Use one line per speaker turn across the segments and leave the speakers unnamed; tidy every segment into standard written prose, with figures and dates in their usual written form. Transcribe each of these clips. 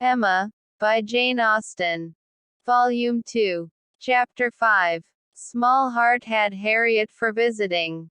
Emma, by Jane Austen. Volume 2. Chapter 5. Small heart had Harriet for visiting.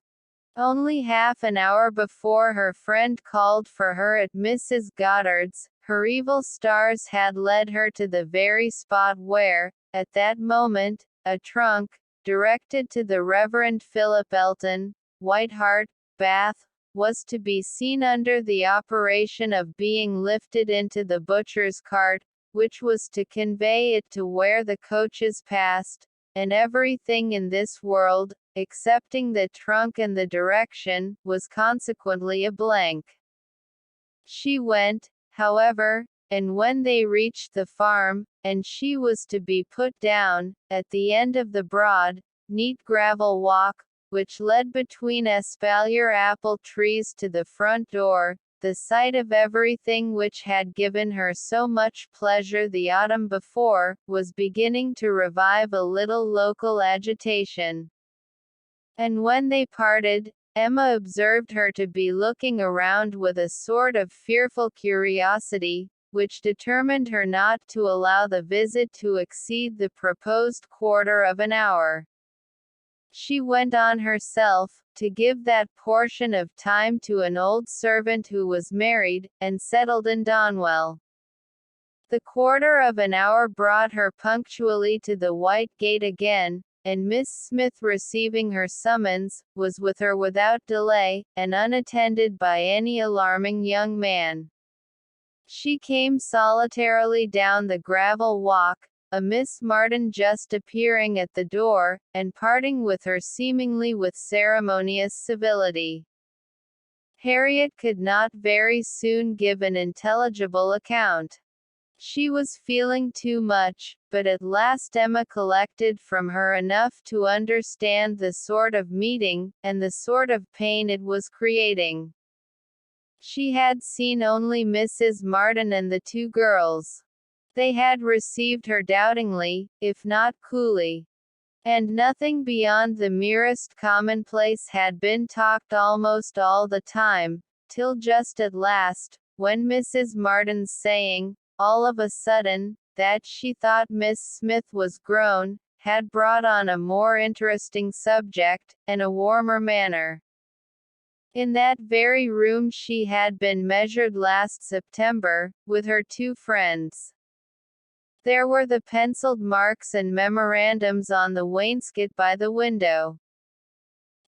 Only half an hour before her friend called for her at Mrs. Goddard's, her evil stars had led her to the very spot where, at that moment, a trunk, directed to the Reverend Philip Elton, White Hart, Bath, was to be seen under the operation of being lifted into the butcher's cart, which was to convey it to where the coaches passed, and everything in this world, excepting the trunk and the direction, was consequently a blank. She went, however, and when they reached the farm, and she was to be put down, at the end of the broad, neat gravel walk, which led between espalier apple trees to the front door, the sight of everything which had given her so much pleasure the autumn before, was beginning to revive a little local agitation. And when they parted, Emma observed her to be looking around with a sort of fearful curiosity, which determined her not to allow the visit to exceed the proposed quarter of an hour. She went on herself, to give that portion of time to an old servant who was married, and settled in Donwell. The quarter of an hour brought her punctually to the White Gate again, and Miss Smith, receiving her summons, was with her without delay, and unattended by any alarming young man. She came solitarily down the gravel walk, a Miss Martin just appearing at the door, and parting with her seemingly with ceremonious civility. Harriet could not very soon give an intelligible account. She was feeling too much, but at last Emma collected from her enough to understand the sort of meeting, and the sort of pain it was creating. She had seen only Mrs. Martin and the two girls. They had received her doubtingly, if not coolly. And nothing beyond the merest commonplace had been talked almost all the time, till just at last, when Mrs. Martin's saying, all of a sudden, that she thought Miss Smith was grown, had brought on a more interesting subject, and a warmer manner. In that very room she had been measured last September, with her two friends. There were the penciled marks and memorandums on the wainscot by the window.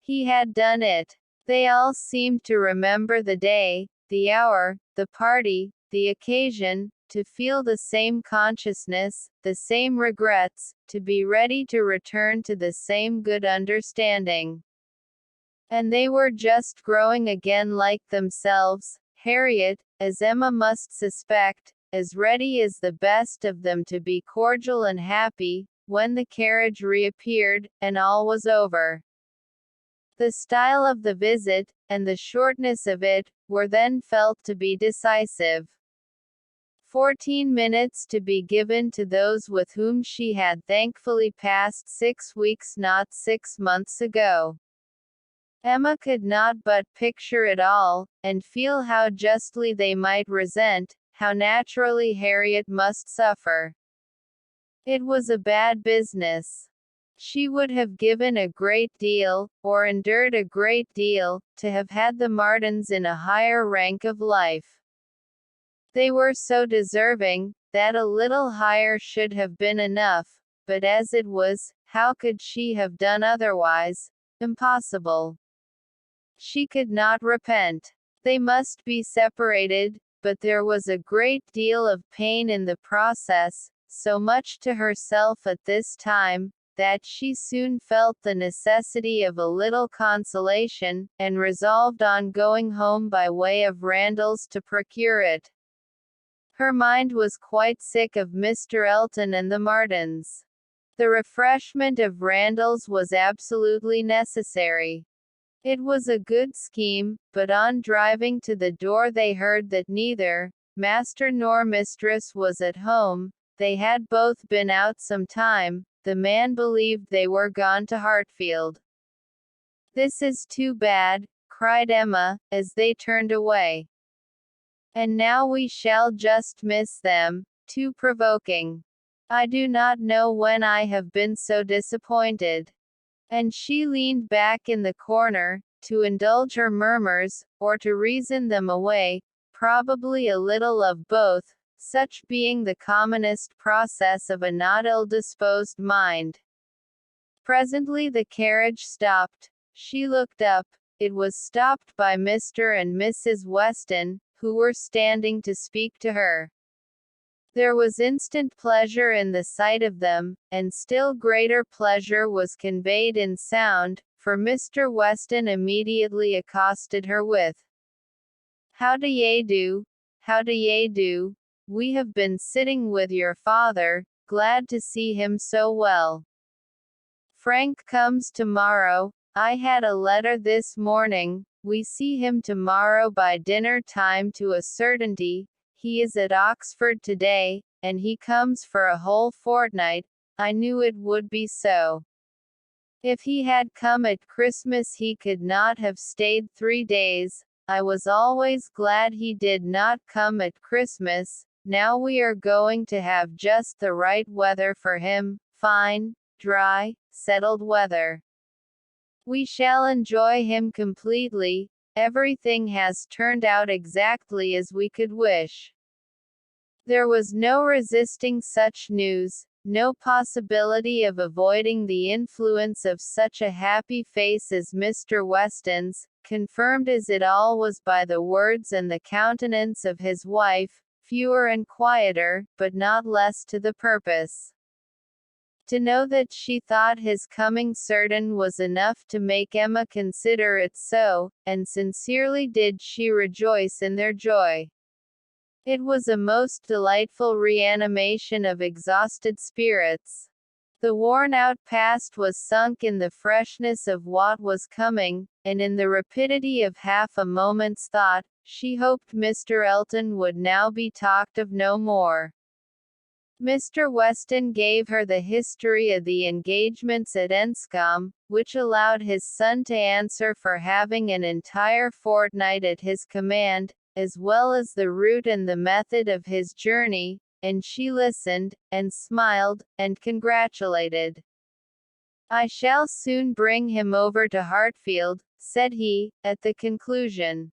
He had done it. They all seemed to remember the day, the hour, the party, the occasion, to feel the same consciousness, the same regrets, to be ready to return to the same good understanding. And they were just growing again like themselves, Harriet, as Emma must suspect, as ready as the best of them to be cordial and happy, when the carriage reappeared, and all was over. The style of the visit, and the shortness of it, were then felt to be decisive. 14 minutes to be given to those with whom she had thankfully passed 6 weeks, not 6 months ago. Emma could not but picture it all, and feel how justly they might resent, how naturally Harriet must suffer. It was a bad business. She would have given a great deal, or endured a great deal, to have had the Martins in a higher rank of life. They were so deserving, that a little higher should have been enough, but as it was, how could she have done otherwise? Impossible. She could not repent. They must be separated, but there was a great deal of pain in the process, so much to herself at this time, that she soon felt the necessity of a little consolation, and resolved on going home by way of Randalls to procure it. Her mind was quite sick of Mr. Elton and the Martins. The refreshment of Randalls was absolutely necessary. It was a good scheme, but on driving to the door they heard that neither master nor mistress was at home. They had both been out some time. The man believed they were gone to Hartfield. "This is too bad," cried Emma, as they turned away. "And now we shall just miss them. too provoking. I do not know when I have been so disappointed. And she leaned back in the corner, to indulge her murmurs, or to reason them away, probably a little of both, such being the commonest process of a not ill-disposed mind. Presently the carriage stopped. She looked up. It was stopped by Mr. and Mrs. Weston, who were standing to speak to her. There was instant pleasure in the sight of them, and still greater pleasure was conveyed in sound, for Mr. Weston immediately accosted her with, "How do ye do? How do ye do? We have been sitting with your father, glad to see him so well. Frank comes tomorrow. I had a letter this morning. We see him tomorrow by dinner time to a certainty. He is at Oxford today, and he comes for a whole fortnight. I knew it would be so. If he had come at Christmas he could not have stayed 3 days. I was always glad he did not come at Christmas. Now we are going to have just the right weather for him, fine, dry, settled weather. We shall enjoy him completely. Everything has turned out exactly as we could wish." There was no resisting such news, no possibility of avoiding the influence of such a happy face as Mr. Weston's, confirmed as it all was by the words and the countenance of his wife, fewer and quieter, but not less to the purpose. To know that she thought his coming certain was enough to make Emma consider it so, and sincerely did she rejoice in their joy. It was a most delightful reanimation of exhausted spirits. The worn-out past was sunk in the freshness of what was coming, and in the rapidity of half a moment's thought, she hoped Mr. Elton would now be talked of no more. Mr. Weston gave her the history of the engagements at Enscombe, which allowed his son to answer for having an entire fortnight at his command, as well as the route and the method of his journey, and she listened, and smiled, and congratulated. "I shall soon bring him over to Hartfield," said he, at the conclusion.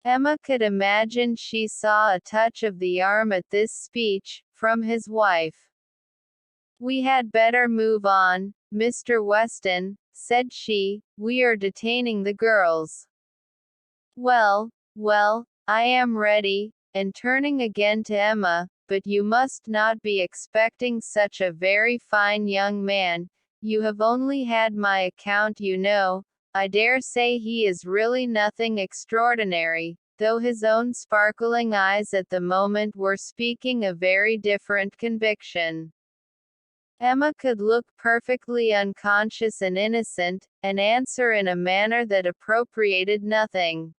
Emma could imagine she saw a touch of the arm at this speech, from his wife. "We had better move on, Mr. Weston," said she, "we are detaining the girls." "Well, well, I am ready," and turning again to Emma, "but you must not be expecting such a very fine young man. You have only had my account, you know. I dare say he is really nothing extraordinary," though his own sparkling eyes at the moment were speaking a very different conviction. Emma could look perfectly unconscious and innocent, and answer in a manner that appropriated nothing.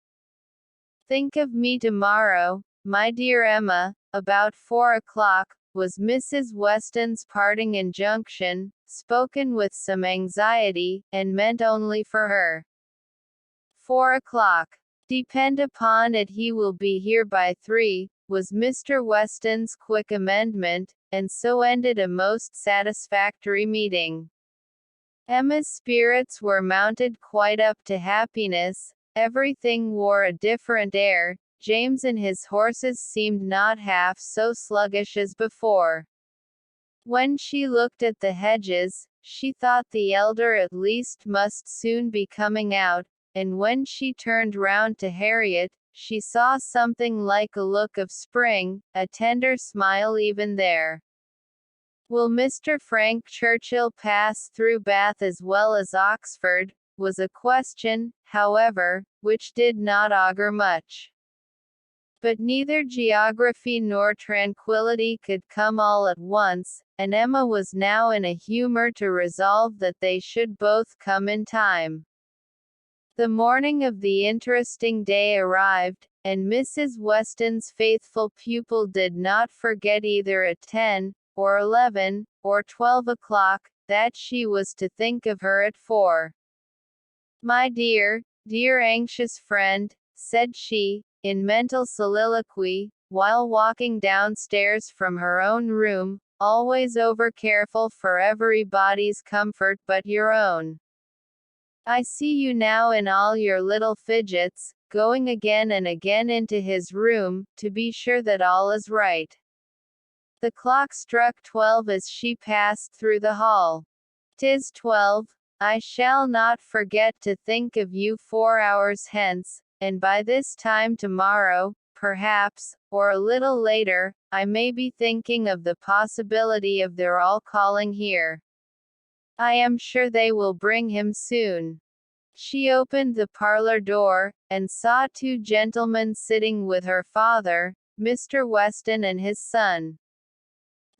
"Think of me tomorrow, my dear Emma, about 4 o'clock, was Mrs. Weston's parting injunction, spoken with some anxiety, and meant only for her. 4 o'clock. Depend upon it he will be here by 3, was Mr. Weston's quick amendment, and so ended a most satisfactory meeting. Emma's spirits were mounted quite up to happiness. Everything wore a different air. James and his horses seemed not half so sluggish as before. When she looked at the hedges, she thought the elder at least must soon be coming out, and when she turned round to Harriet, she saw something like a look of spring, a tender smile even there. "Will Mr. Frank Churchill pass through Bath as well as Oxford?" was a question, however, which did not augur much. But neither geography nor tranquillity could come all at once, and Emma was now in a humor to resolve that they should both come in time. The morning of the interesting day arrived, and Mrs. Weston's faithful pupil did not forget either at 10, or 11, or 12 o'clock, that she was to think of her at 4. "My dear, dear anxious friend," said she, in mental soliloquy, while walking downstairs from her own room, always over-careful for everybody's comfort but your own. I see you now in all your little fidgets, going again and again into his room, to be sure that all is right. The clock struck 12 as she passed through the hall. "'Tis 12, I shall not forget to think of you 4 hours hence, and by this time tomorrow, perhaps, or a little later, I may be thinking of the possibility of their all calling here. I am sure they will bring him soon." She opened the parlor door, and saw 2 gentlemen sitting with her father, Mr. Weston and his son.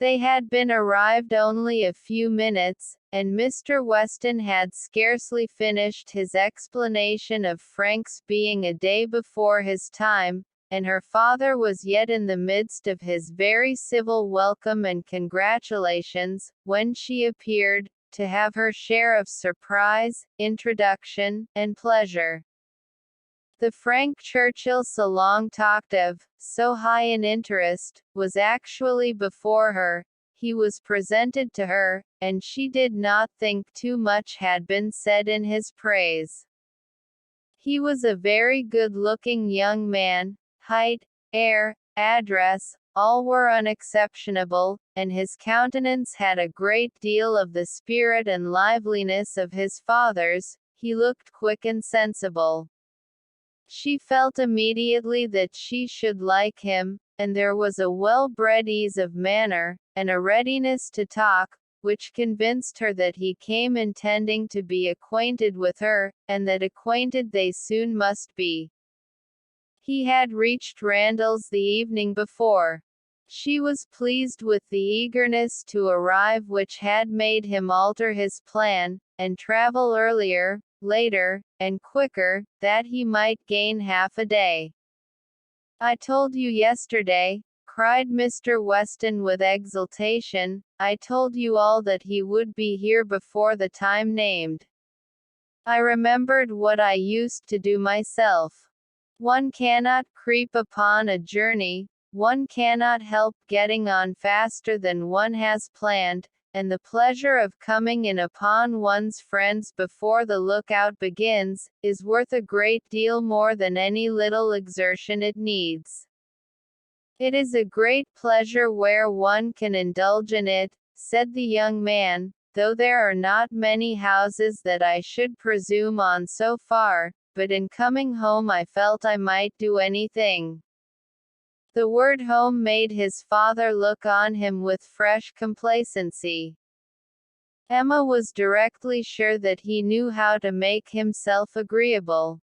They had been arrived only a few minutes, and Mr. Weston had scarcely finished his explanation of Frank's being a day before his time, and her father was yet in the midst of his very civil welcome and congratulations, when she appeared, to have her share of surprise, introduction, and pleasure. The Frank Churchill so long talked of, so high in interest, was actually before her. He was presented to her, and she did not think too much had been said in his praise. He was a very good-looking young man. Height, air, address, all were unexceptionable, and his countenance had a great deal of the spirit and liveliness of his father's. He looked quick and sensible. She felt immediately that she should like him, and there was a well-bred ease of manner, and a readiness to talk, which convinced her that he came intending to be acquainted with her, and that acquainted they soon must be. He had reached Randalls the evening before. She was pleased with the eagerness to arrive which had made him alter his plan, and travel earlier, later, and quicker, that he might gain half a day. "I told you yesterday," cried Mr. Weston with exultation, "I told you all that he would be here before the time named. I remembered what I used to do myself. One cannot creep upon a journey, one cannot help getting on faster than one has planned, and the pleasure of coming in upon one's friends before the lookout begins, is worth a great deal more than any little exertion it needs. It is a great pleasure where one can indulge in it," said the young man, "though there are not many houses that I should presume on so far, but in coming home I felt I might do anything." The word home made his father look on him with fresh complacency. Emma was directly sure that he knew how to make himself agreeable.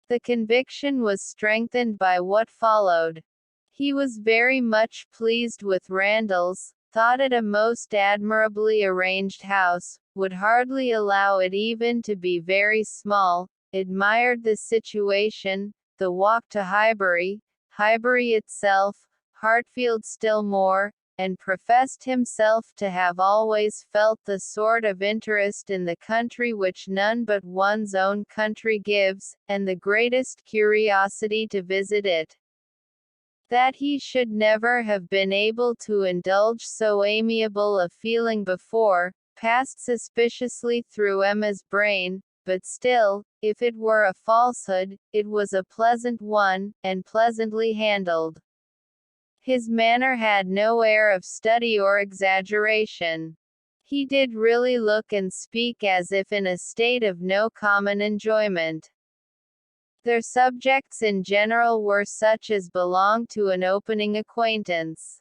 The conviction was strengthened by what followed. He was very much pleased with Randalls, thought it a most admirably arranged house, would hardly allow it even to be very small, admired the situation, the walk to Highbury, Highbury itself, Hartfield still more, and professed himself to have always felt the sort of interest in the country which none but one's own country gives, and the greatest curiosity to visit it. That he should never have been able to indulge so amiable a feeling before, passed suspiciously through Emma's brain, but still, if it were a falsehood, it was a pleasant one, and pleasantly handled. His manner had no air of study or exaggeration. He did really look and speak as if in a state of no common enjoyment. Their subjects in general were such as belonged to an opening acquaintance.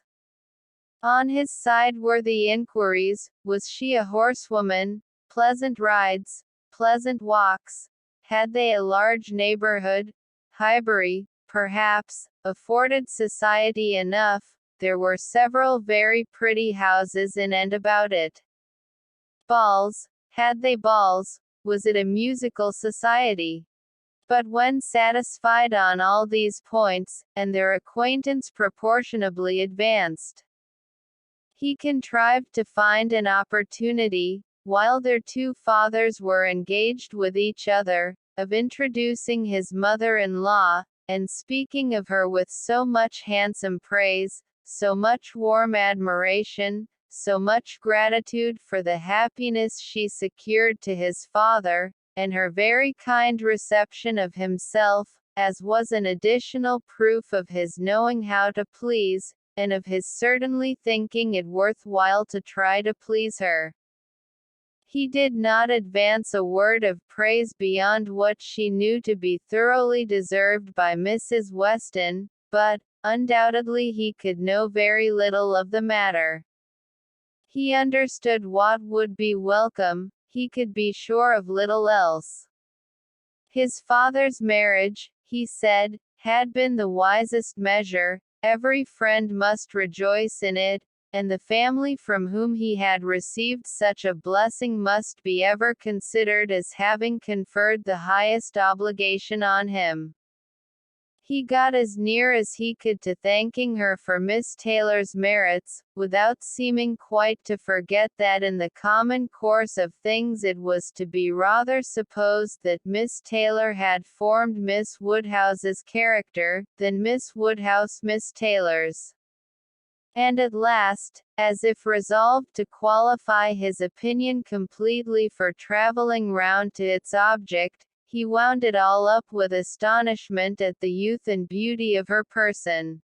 On his side were the inquiries, was she a horsewoman, pleasant rides, pleasant walks, had they a large neighborhood, Highbury, perhaps, afforded society enough, there were several very pretty houses in and about it. Balls, had they balls, was it a musical society? But when satisfied on all these points, and their acquaintance proportionably advanced, he contrived to find an opportunity, while their 2 fathers were engaged with each other, of introducing his mother-in-law, and speaking of her with so much handsome praise, so much warm admiration, so much gratitude for the happiness she secured to his father, and her very kind reception of himself, as was an additional proof of his knowing how to please, and of his certainly thinking it worth while to try to please her. He did not advance a word of praise beyond what she knew to be thoroughly deserved by Mrs. Weston, but, undoubtedly he could know very little of the matter. He understood what would be welcome, he could be sure of little else. His father's marriage, he said, had been the wisest measure, every friend must rejoice in it, and the family from whom he had received such a blessing must be ever considered as having conferred the highest obligation on him. He got as near as he could to thanking her for Miss Taylor's merits, without seeming quite to forget that in the common course of things it was to be rather supposed that Miss Taylor had formed Miss Woodhouse's character, than Miss Woodhouse Miss Taylor's. And at last, as if resolved to qualify his opinion completely for travelling round to its object, he wound it all up with astonishment at the youth and beauty of her person.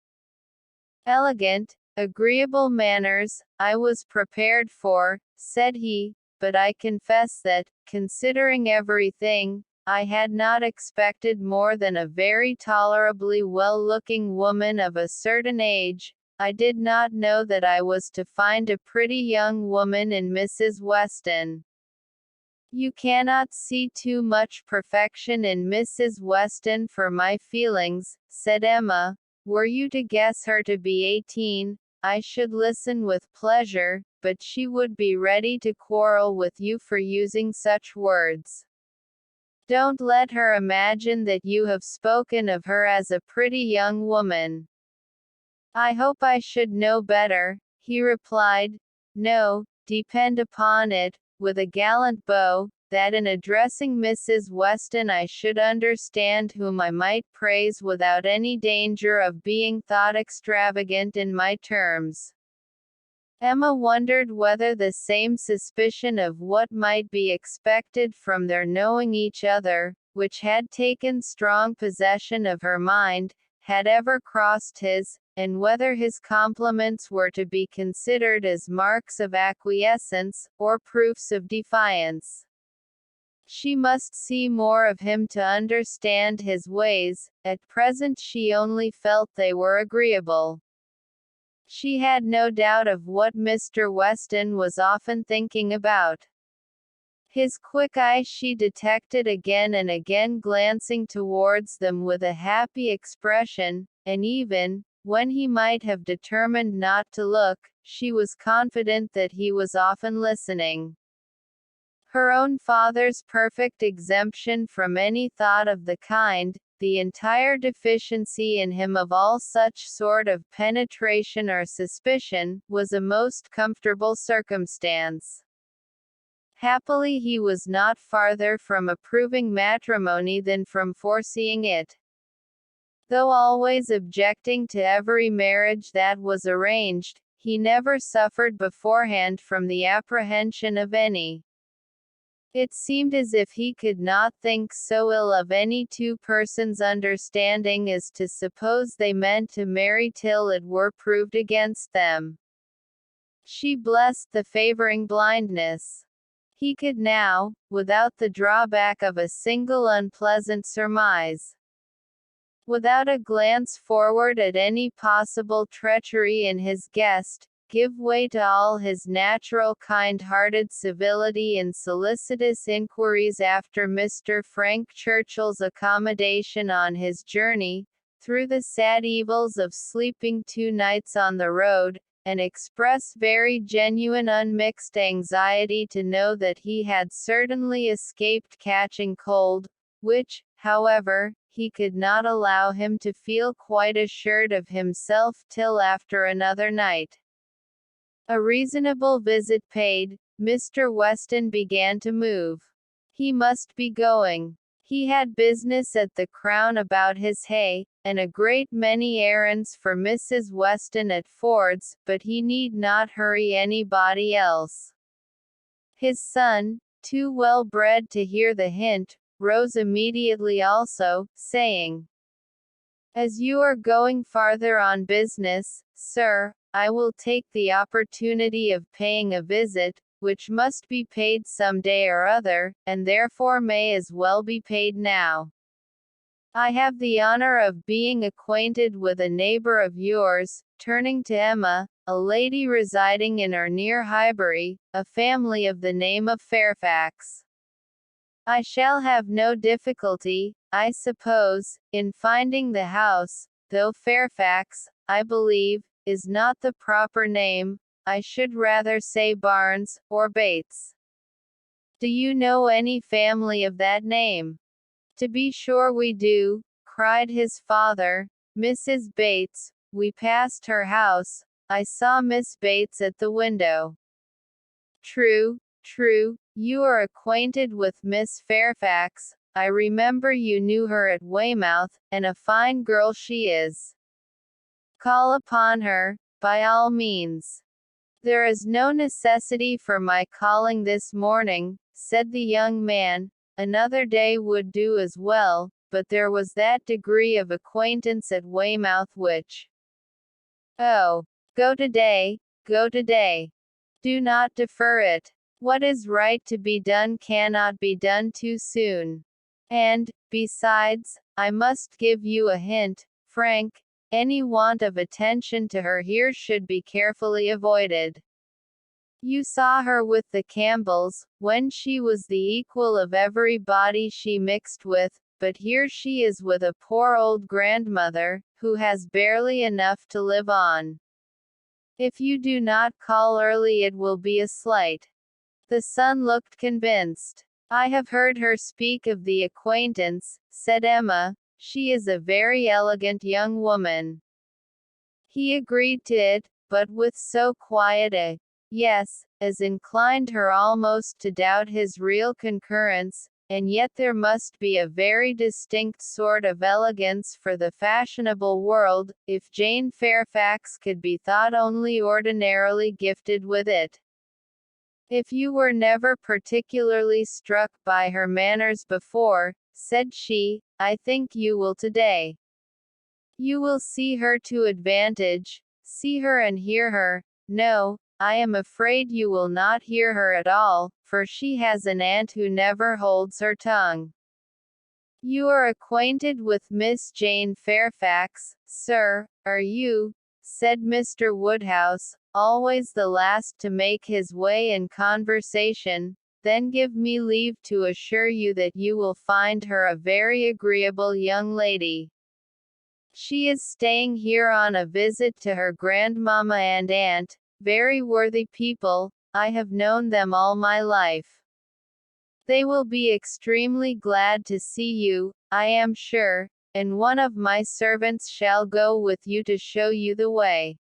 Elegant, agreeable manners, I was prepared for, said he, but I confess that, considering everything, I had not expected more than a very tolerably well-looking woman of a certain age. I did not know that I was to find a pretty young woman in Mrs. Weston. You cannot see too much perfection in Mrs. Weston for my feelings, said Emma. Were you to guess her to be 18, I should listen with pleasure, but she would be ready to quarrel with you for using such words. Don't let her imagine that you have spoken of her as a pretty young woman. I hope I should know better, he replied. No, depend upon it, with a gallant bow, that in addressing Mrs. Weston I should understand whom I might praise without any danger of being thought extravagant in my terms. Emma wondered whether the same suspicion of what might be expected from their knowing each other, which had taken strong possession of her mind, had ever crossed his, and whether his compliments were to be considered as marks of acquiescence, or proofs of defiance. She must see more of him to understand his ways, at present she only felt they were agreeable. She had no doubt of what Mr. Weston was often thinking about. His quick eye she detected again and again glancing towards them with a happy expression, and even, when he might have determined not to look, she was confident that he was often listening. Her own father's perfect exemption from any thought of the kind, the entire deficiency in him of all such sort of penetration or suspicion, was a most comfortable circumstance. Happily he was not farther from approving matrimony than from foreseeing it. Though always objecting to every marriage that was arranged, he never suffered beforehand from the apprehension of any. It seemed as if he could not think so ill of any two persons' understanding as to suppose they meant to marry till it were proved against them. She blessed the favoring blindness. He could now, without the drawback of a single unpleasant surmise, without a glance forward at any possible treachery in his guest, give way to all his natural kind-hearted civility in solicitous inquiries after Mr. Frank Churchill's accommodation on his journey, through the sad evils of sleeping 2 nights on the road, and express very genuine unmixed anxiety to know that he had certainly escaped catching cold, which, however, he could not allow him to feel quite assured of himself till after another night. A reasonable visit paid, Mr. Weston began to move. He must be going. He had business at the Crown about his hay, and a great many errands for Mrs. Weston at Ford's, but he need not hurry anybody else. His son, too well bred to hear the hint, rose immediately also, saying, "As you are going farther on business, sir, I will take the opportunity of paying a visit, which must be paid some day or other, and therefore may as well be paid now. I have the honor of being acquainted with a neighbor of yours," turning to Emma, "a lady residing in or near Highbury, a family of the name of Fairfax. I shall have no difficulty, I suppose, in finding the house, though Fairfax, I believe, is not the proper name. I should rather say Barnes, or Bates. Do you know any family of that name?" "To be sure we do," cried his father. "Mrs. Bates, we passed her house. I saw Miss Bates at the window." "True, true, you are acquainted with Miss Fairfax. I remember you knew her at Weymouth, and a fine girl she is. Call upon her, by all means." "There is no necessity for my calling this morning," said the young man. "Another day would do as well, but there was that degree of acquaintance at Weymouth which—" "Oh, go today, go today. Do not defer it. What is right to be done cannot be done too soon. And, besides, I must give you a hint, Frank, any want of attention to her here should be carefully avoided. You saw her with the Campbells, when she was the equal of everybody she mixed with, but here she is with a poor old grandmother, who has barely enough to live on. If you do not call early it will be a slight." The son looked convinced. "I have heard her speak of the acquaintance," said Emma. "She is a very elegant young woman." He agreed to it, but with so quiet a yes, as inclined her almost to doubt his real concurrence, and yet there must be a very distinct sort of elegance for the fashionable world, if Jane Fairfax could be thought only ordinarily gifted with it. "If you were never particularly struck by her manners before," said she, "I think you will today. You will see her to advantage, see her and hear her. No, I am afraid you will not hear her at all, for she has an aunt who never holds her tongue." "You are acquainted with Miss Jane Fairfax, sir, are you?" said Mr. Woodhouse, always the last to make his way in conversation. "Then give me leave to assure you that you will find her a very agreeable young lady. She is staying here on a visit to her grandmamma and aunt, very worthy people. I have known them all my life. They will be extremely glad to see you, I am sure, and one of my servants shall go with you to show you the way.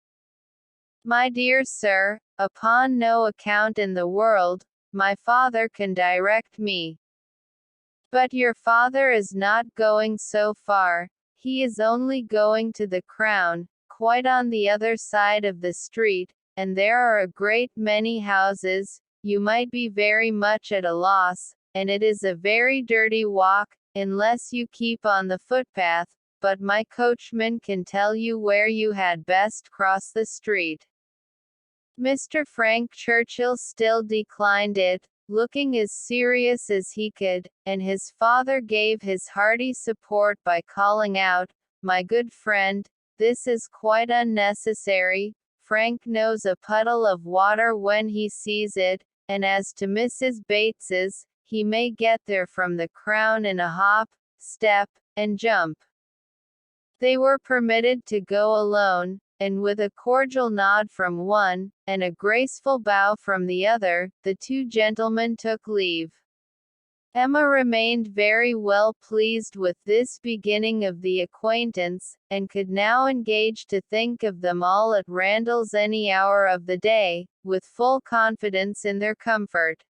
My dear sir, upon no account in the world, my father can direct me." "But your father is not going so far. He is only going to the Crown, quite on the other side of the street, and there are a great many houses. You might be very much at a loss, and it is a very dirty walk, unless you keep on the footpath, but my coachman can tell you where you had best cross the street." Mr. Frank Churchill still declined it, looking as serious as he could, and his father gave his hearty support by calling out, "My good friend, this is quite unnecessary. Frank knows a puddle of water when he sees it, and as to Mrs. Bates's, he may get there from the Crown in a hop, step, and jump." They were permitted to go alone, and with a cordial nod from one, and a graceful bow from the other, the two gentlemen took leave. Emma remained very well pleased with this beginning of the acquaintance, and could now engage to think of them all at Randalls any hour of the day, with full confidence in their comfort.